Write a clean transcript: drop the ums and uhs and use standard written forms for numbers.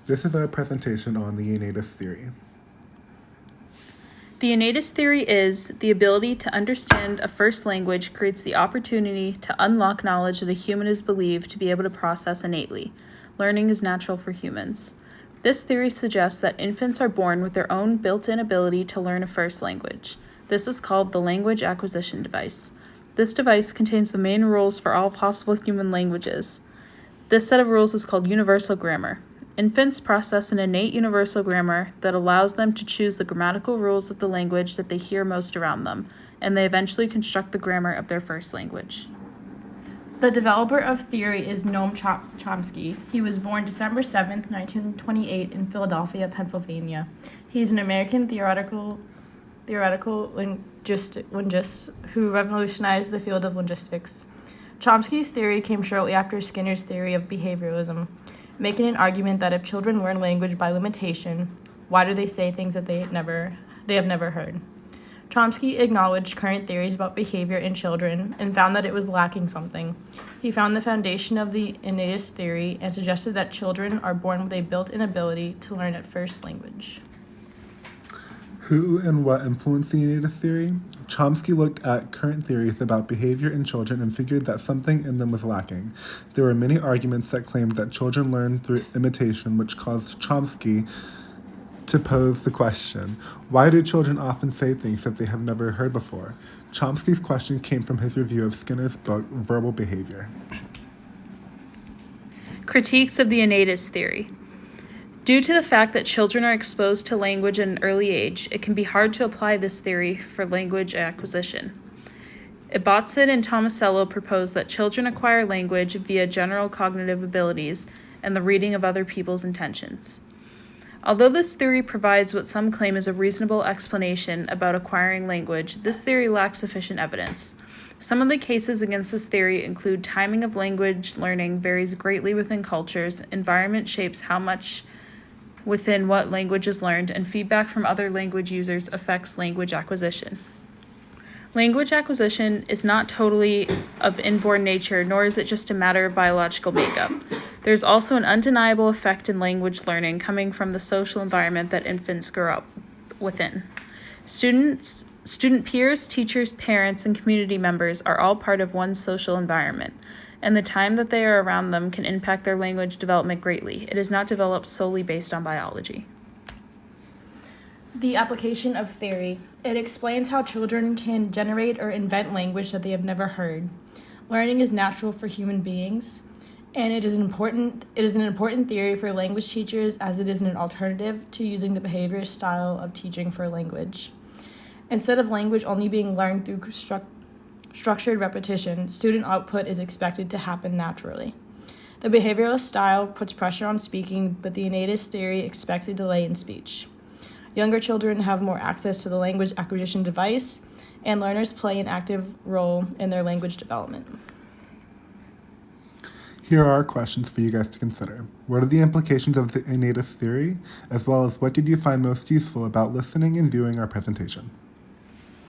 This is our presentation on the Innatist theory. The innatist theory is the ability to understand a first language creates the opportunity to unlock knowledge that a human is believed to be able to process innately. Learning is natural for humans. This theory suggests that infants are born with their own built-in ability to learn a first language. This is called the language acquisition device. This device contains the main rules for all possible human languages. This set of rules is called universal grammar. Infants process an innate universal grammar that allows them to choose the grammatical rules of the language that they hear most around them, and they eventually construct the grammar of their first language. The developer of theory is Noam Chomsky. He was born December 7th, 1928 in Philadelphia, Pennsylvania. He is an American theoretical linguist who revolutionized the field of linguistics. Chomsky's theory came shortly after Skinner's theory of behavioralism, making an argument that if children learn language by limitation, why do they say things that they have never heard? Chomsky acknowledged current theories about behavior in children and found that it was lacking something. He found the foundation of the innatist theory and suggested that children are born with a built-in ability to learn a first language. Who and what influenced the innatist theory? Chomsky looked at current theories about behavior in children and figured that something in them was lacking. There were many arguments that claimed that children learn through imitation, which caused Chomsky to pose the question, why do children often say things that they have never heard before? Chomsky's question came from his review of Skinner's book, Verbal Behavior. Critiques of the innatist theory. Due to the fact that children are exposed to language at an early age, it can be hard to apply this theory for language acquisition. Ibbotson and Tomasello proposed that children acquire language via general cognitive abilities and the reading of other people's intentions. Although this theory provides what some claim is a reasonable explanation about acquiring language, this theory lacks sufficient evidence. Some of the cases against this theory include timing of language learning varies greatly within cultures, environment shapes how much within what language is learned, and feedback from other language users affects language acquisition. Language acquisition is not totally of inborn nature, nor is it just a matter of biological makeup. There's also an undeniable effect in language learning coming from the social environment that infants grow up within. Student peers, teachers, parents, and community members are all part of one social environment, and the time that they are around them can impact their language development greatly. It is not developed solely based on biology. The application of theory. It explains how children can generate or invent language that they have never heard. Learning is natural for human beings, and it is an important theory for language teachers as it is an alternative to using the behavior style of teaching for language. Instead of language only being learned through structured repetition, student output is expected to happen naturally. The behavioralist style puts pressure on speaking, but the innatist theory expects a delay in speech. Younger children have more access to the language acquisition device, and learners play an active role in their language development. Here are our questions for you guys to consider. What are the implications of the innatist theory, as well as what did you find most useful about listening and viewing our presentation?